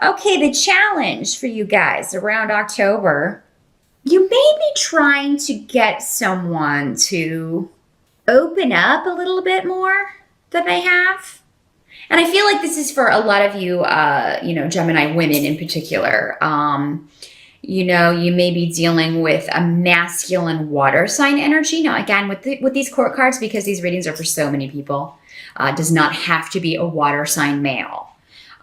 Okay, the challenge for you guys around October, you may be trying to get someone to open up a little bit more than they have. And I feel like this is for a lot of you, Gemini women in particular. You may be dealing with a masculine water sign energy. Now, again, with these court cards, because these readings are for so many people, does not have to be a water sign male.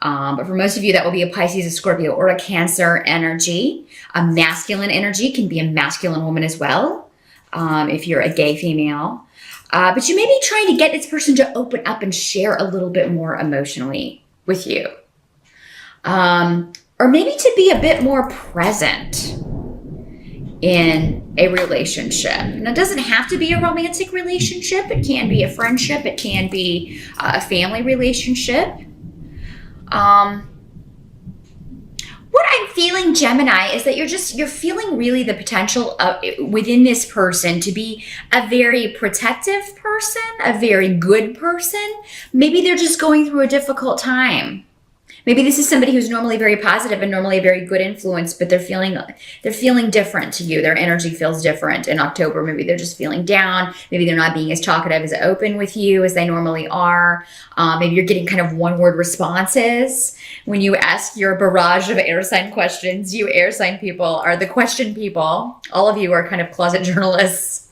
But for most of you, that will be a Pisces, a Scorpio, or a Cancer energy. A masculine energy can be a masculine woman as well, if you're a gay female. But you may be trying to get this person to open up and share a little bit more emotionally with you. Or maybe to be a bit more present in a relationship. And it doesn't have to be a romantic relationship. It can be a friendship. It can be a family relationship. What I'm feeling, Gemini, is that you're feeling really the potential of, within this person, to be a very protective person, a very good person. Maybe they're just going through a difficult time. Maybe this is somebody who's normally very positive and normally a very good influence, but they're feeling different to you. Their energy feels different in October. Maybe they're just feeling down. Maybe they're not being as talkative, as open with you as they normally are. Maybe you're getting kind of one-word responses when you ask your barrage of air sign questions. You air sign people are the question people. All of you are kind of closet journalists.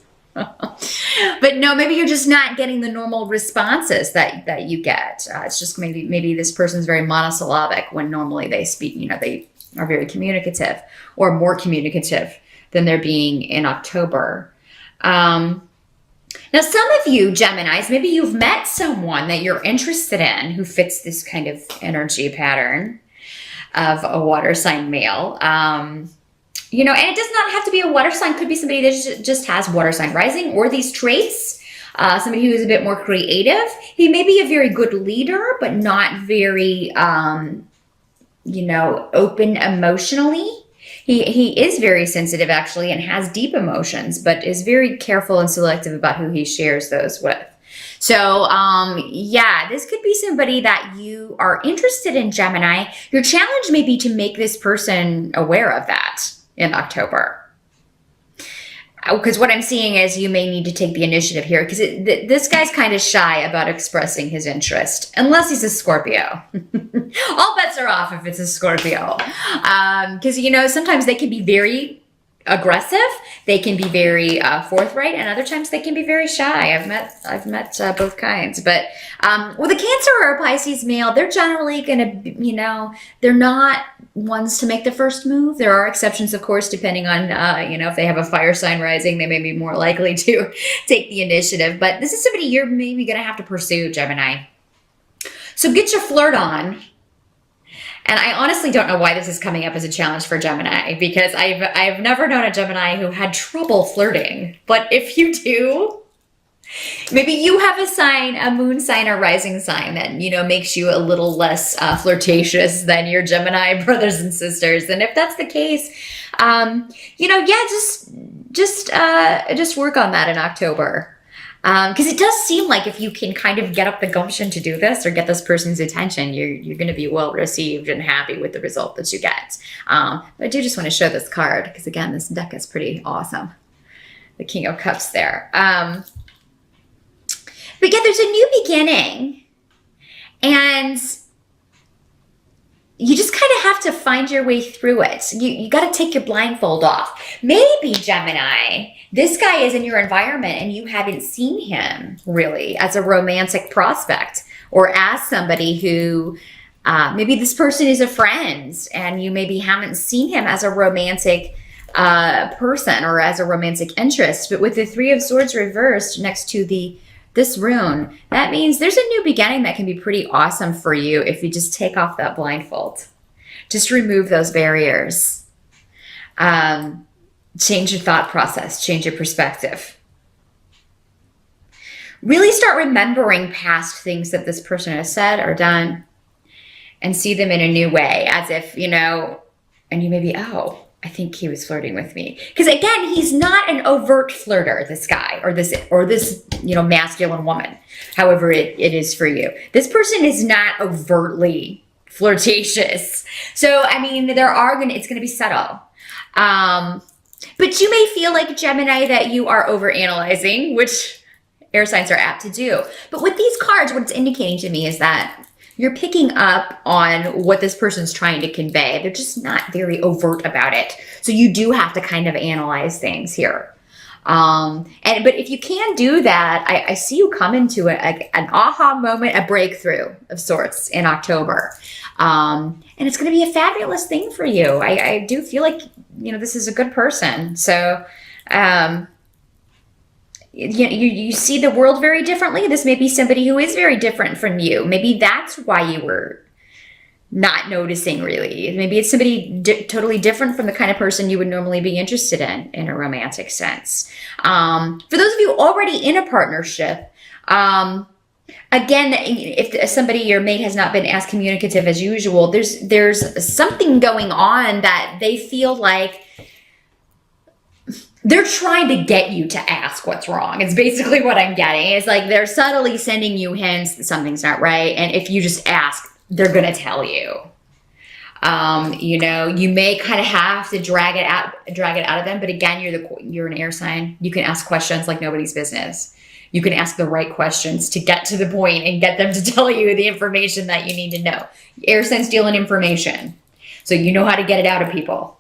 But no, maybe you're just not getting the normal responses that you get. It's just maybe this person's very monosyllabic when normally they speak, they are very communicative or more communicative than they're being in October. Now, some of you Geminis, maybe you've met someone that you're interested in who fits this kind of energy pattern of a water sign male. And it does not have to be a water sign. Could be somebody that just has water sign rising or these traits. Somebody who is a bit more creative. He may be a very good leader, but not very, open emotionally. He is very sensitive, actually, and has deep emotions, but is very careful and selective about who he shares those with. So, this could be somebody that you are interested in, Gemini. Your challenge may be to make this person aware of that in October. Because what I'm seeing is you may need to take the initiative here, because this guy's kind of shy about expressing his interest, unless he's a Scorpio. All bets are off if it's a Scorpio. Because, sometimes they can be very aggressive, they can be very forthright, and other times they can be very shy. I've met both kinds. But with a Cancer or a Pisces male, they're generally going to, they're not ones to make the first move. There are exceptions, of course, depending on, if they have a fire sign rising, they may be more likely to take the initiative. But this is somebody you're maybe going to have to pursue, Gemini. So get your flirt on. And I honestly don't know why this is coming up as a challenge for Gemini, because I've never known a Gemini who had trouble flirting. But if you do, maybe you have a sign, a moon sign or rising sign that, makes you a little less flirtatious than your Gemini brothers and sisters. And if that's the case, just work on that in October. Because it does seem like if you can kind of get up the gumption to do this or get this person's attention, you're going to be well received and happy with the result that you get. But I do just want to show this card because, again, this deck is pretty awesome. The King of Cups there. But yeah, there's a new beginning. And you just kind of have to find your way through it. You got to take your blindfold off. Maybe, Gemini, this guy is in your environment and you haven't seen him really as a romantic prospect or as somebody who, maybe this person is a friend and you maybe haven't seen him as a romantic person or as a romantic interest. But with the Three of Swords reversed next to this rune, that means there's a new beginning that can be pretty awesome for you if you just take off that blindfold. Just remove those barriers. Change your thought process, change your perspective. Really start remembering past things that this person has said or done and see them in a new way, as if, and you may be, oh, I think he was flirting with me. Because again, he's not an overt flirter, this guy, or this, masculine woman, however it is for you. This person is not overtly flirtatious. So, I mean, it's going to be subtle. But you may feel like Gemini that you are overanalyzing, which air signs are apt to do. But with these cards, what it's indicating to me is that you're picking up on what this person's trying to convey. They're just not very overt about it. So you do have to kind of analyze things here. But if you can do that, I see you come into an aha moment, a breakthrough of sorts in October. And it's going to be a fabulous thing for you. I do feel like, this is a good person. So, you see the world very differently. This may be somebody who is very different from you. Maybe that's why you were not noticing, really. Maybe it's somebody totally different from the kind of person you would normally be interested in a romantic sense. For those of you already in a partnership, again, if somebody, your mate, has not been as communicative as usual, there's something going on that they feel like they're trying to get you to ask what's wrong. It's basically what I'm getting. It's like they're subtly sending you hints that something's not right. And if you just ask, they're going to tell you. You may kind of have to drag it out of them. But again, you're an air sign. You can ask questions like nobody's business. You can ask the right questions to get to the point and get them to tell you the information that you need to know. Air signs deal in information. So you know how to get it out of people.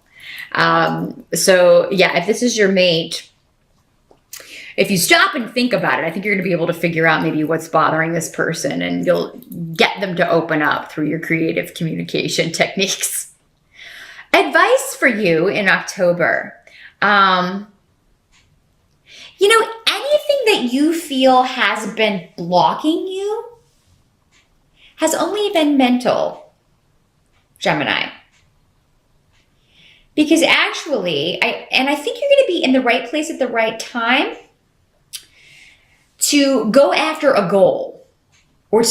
If this is your mate, if you stop and think about it, I think you're going to be able to figure out maybe what's bothering this person, and you'll get them to open up through your creative communication techniques. Advice for you in October. Anything that you feel has been blocking you has only been mental, Gemini. Because actually, I think you're going to be in the right place at the right time to go after a goal or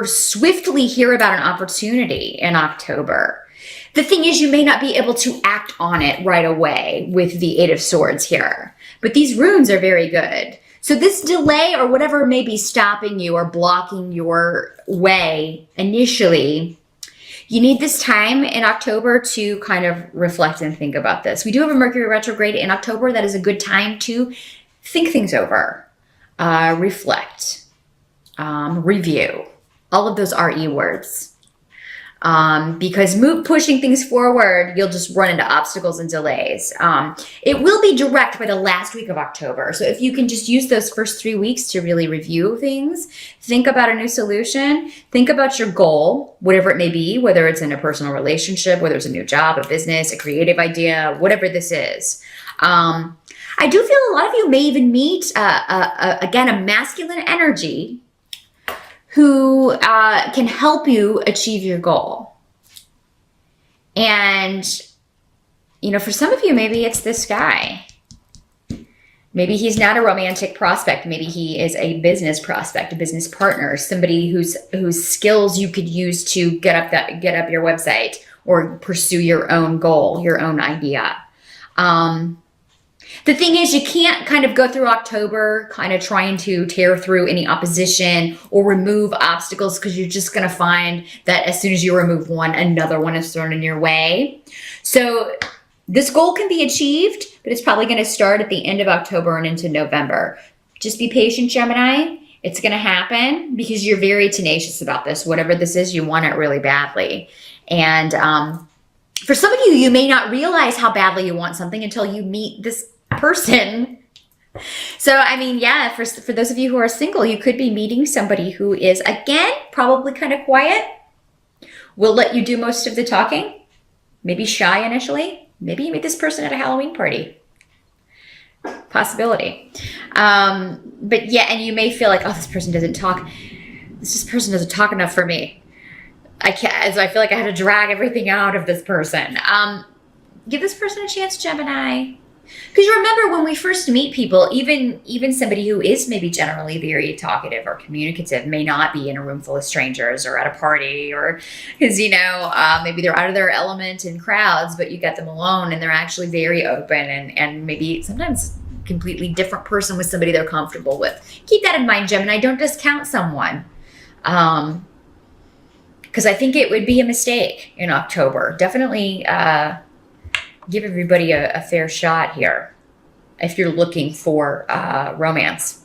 swiftly hear about an opportunity in October. The thing is, you may not be able to act on it right away with the Eight of Swords here, but these runes are very good. So this delay or whatever may be stopping you or blocking your way initially, you need this time in October to kind of reflect and think about this. We do have a Mercury retrograde in October. That is a good time to think things over, reflect, review. All of those are E words. Because pushing things forward, you'll just run into obstacles and delays. It will be direct by the last week of October. So if you can just use those first 3 weeks to really review things, think about a new solution, think about your goal, whatever it may be, whether it's in a personal relationship, whether it's a new job, a business, a creative idea, whatever this is. I do feel a lot of you may even meet, again, a masculine energy who can help you achieve your goal. And, for some of you, maybe it's this guy. Maybe he's not a romantic prospect. Maybe he is a business prospect, a business partner, somebody whose skills you could use to get up your website or pursue your own goal, your own idea. The thing is, you can't kind of go through October kind of trying to tear through any opposition or remove obstacles, because you're just going to find that as soon as you remove one, another one is thrown in your way. So this goal can be achieved, but it's probably going to start at the end of October and into November. Just be patient, Gemini. It's going to happen because you're very tenacious about this. Whatever this is, you want it really badly. And for some of you, you may not realize how badly you want something until you meet this person. So, for those of you who are single, you could be meeting somebody who is, again, probably kind of quiet, will let you do most of the talking, maybe shy initially. Maybe you meet this person at a Halloween party. Possibility. But yeah, and you may feel like, this person doesn't talk. This person doesn't talk enough for me. I feel like I have to drag everything out of this person. Give this person a chance, Gemini. Because remember, when we first meet people, even somebody who is maybe generally very talkative or communicative may not be in a room full of strangers or at a party, or because, maybe they're out of their element in crowds, but you get them alone and they're actually very open and maybe sometimes completely different person with somebody they're comfortable with. Keep that in mind, Gemini. Don't discount someone. Because because I think it would be a mistake in October. Definitely give everybody a fair shot here if you're looking for romance.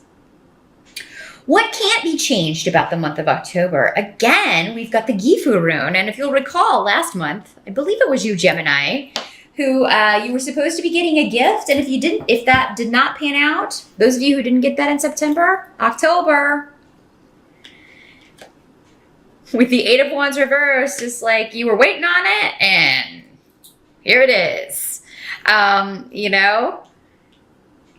What can't be changed about the month of October? Again, we've got the Gifu rune. And if you'll recall last month, I believe it was you, Gemini, who you were supposed to be getting a gift. And if that did not pan out, those of you who didn't get that in September, October, with the Eight of Wands reversed, just like you were waiting on it, and here it is. You know,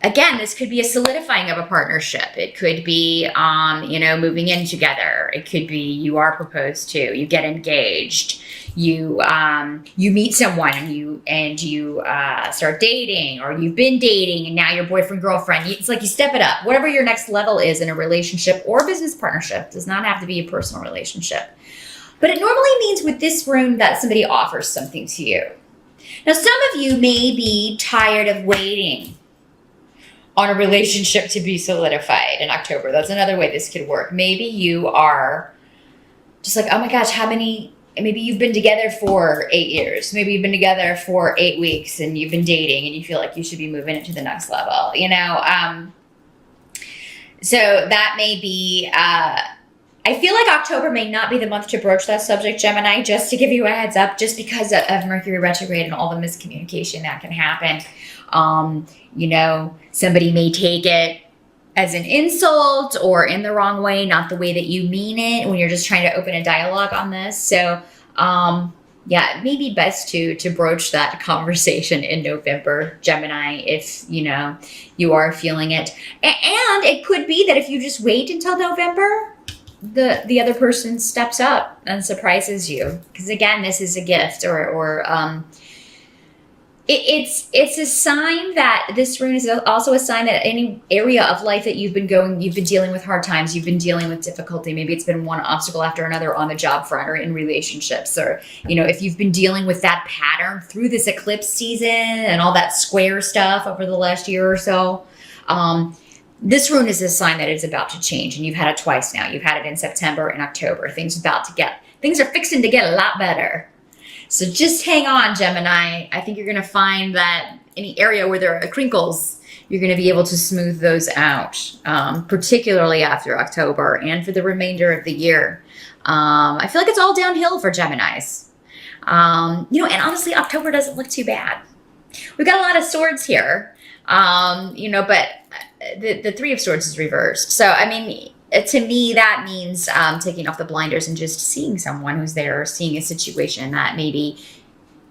again, this could be a solidifying of a partnership. It could be, you know, moving in together. It could be you are proposed to, you get engaged, you meet someone and you start dating, or you've been dating and now you're boyfriend, girlfriend. It's like you step it up. Whatever your next level is in a relationship or business partnership, does not have to be a personal relationship. But it normally means with this rune that somebody offers something to you. Now, some of you may be tired of waiting on a relationship to be solidified in October. That's another way this could work. Maybe you are just like, oh my gosh, maybe you've been together for 8 years. Maybe you've been together for 8 weeks and you've been dating and you feel like you should be moving it to the next level, you know? So that may be, I feel like October may not be the month to broach that subject, Gemini, just to give you a heads up, just because of Mercury retrograde and all the miscommunication that can happen. You know, somebody may take it as an insult or in the wrong way, not the way that you mean it when you're just trying to open a dialogue on this. So, yeah, it may be best to broach that conversation in November, Gemini, if, you know, you are feeling it. And it could be that if you just wait until November, the other person steps up and surprises you. Because again, this is a gift or it's a sign that this rune is also a sign that any area of life that you've been dealing with hard times, you've been dealing with difficulty. Maybe it's been one obstacle after another on the job front or in relationships, or, you know, if you've been dealing with that pattern through this eclipse season and all that square stuff over the last year or so, this rune is a sign that it's about to change. And you've had it twice now. You've had it in September and October. Things are fixing to get a lot better. So just hang on, Gemini. I think you're going to find that any area where there are crinkles, you're going to be able to smooth those out, particularly after October and for the remainder of the year. I feel like it's all downhill for Geminis. You know, and honestly, October doesn't look too bad. We've got a lot of swords here, you know, but the Three of Swords is reversed. So, I mean, to me, that means taking off the blinders and just seeing someone who's there, or seeing a situation that maybe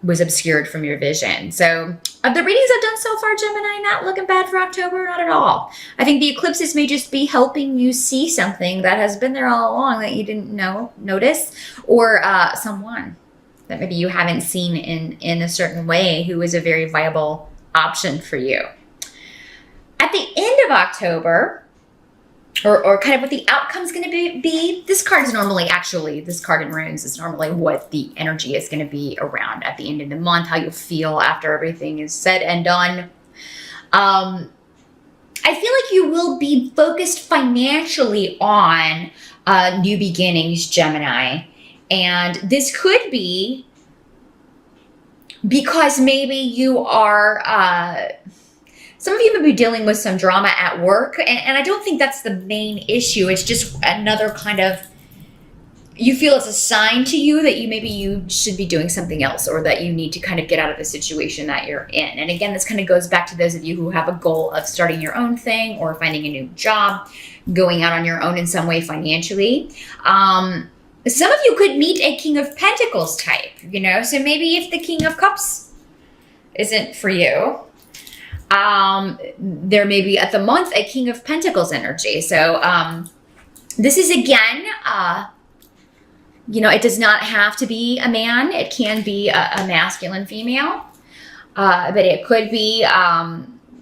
was obscured from your vision. So the readings I've done so far, Gemini, not looking bad for October, not at all. I think the eclipses may just be helping you see something that has been there all along that you didn't notice, or someone that maybe you haven't seen in a certain way who is a very viable option for you. At the end of October, or kind of what the outcome is going to be, this card is normally, this card in runes is normally what the energy is going to be around at the end of the month, how you'll feel after everything is said and done. I feel like you will be focused financially on new beginnings, Gemini. And this could be because maybe you are... some of you may be dealing with some drama at work, and I don't think that's the main issue. It's just another kind of, you feel it's a sign to you that you should be doing something else, or that you need to kind of get out of the situation that you're in. And again, this kind of goes back to those of you who have a goal of starting your own thing or finding a new job, going out on your own in some way financially. Some of you could meet a King of Pentacles type, you know, so maybe if the King of Cups isn't for you, there may be at the month a King of Pentacles energy. So this is, again, you know, it does not have to be a man. It can be a masculine female, but it could be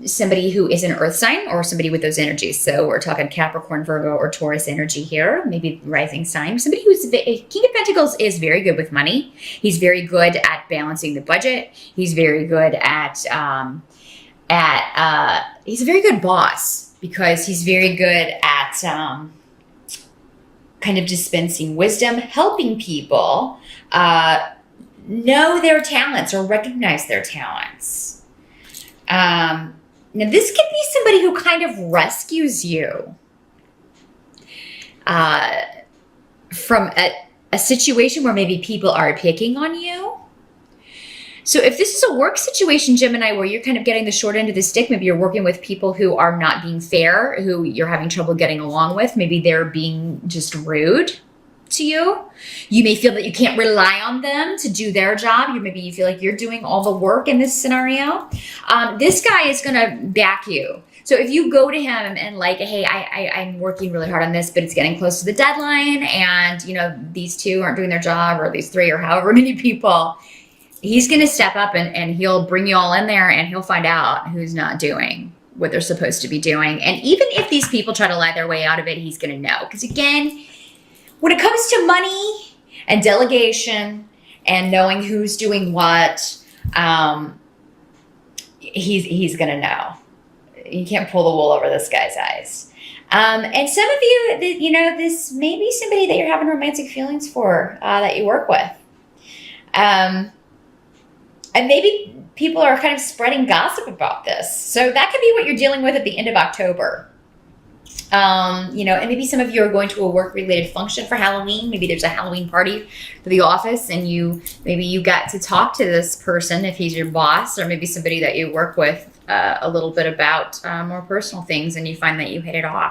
somebody who is an earth sign or somebody with those energies. So we're talking Capricorn, Virgo, or Taurus energy here, maybe rising sign. Somebody who's King of Pentacles is very good with money. He's very good at balancing the budget. He's very good at he's a very good boss, because he's very good at kind of dispensing wisdom, helping people know their talents or recognize their talents. Now, this could be somebody who kind of rescues you from a situation where maybe people are picking on you. So if this is a work situation, Gemini, where you're kind of getting the short end of the stick, maybe you're working with people who are not being fair, who you're having trouble getting along with, maybe they're being just rude to you. You may feel that you can't rely on them to do their job. Maybe you feel like you're doing all the work in this scenario. This guy is going to back you. So if you go to him and like, hey, I'm working really hard on this, but it's getting close to the deadline, and these two aren't doing their job, or these three, or however many people, he's going to step up and he'll bring you all in there, and he'll find out who's not doing what they're supposed to be doing. And even if these people try to lie their way out of it, he's going to know. Because again, when it comes to money and delegation and knowing who's doing what, he's going to know. You can't pull the wool over this guy's eyes. And some of you, this may be somebody that you're having romantic feelings for, that you work with. And maybe people are kind of spreading gossip about this. So that could be what you're dealing with at the end of October. And maybe some of you are going to a work-related function for Halloween. Maybe there's a Halloween party for the office, and maybe you got to talk to this person if he's your boss, or maybe somebody that you work with a little bit about more personal things, and you find that you hit it off.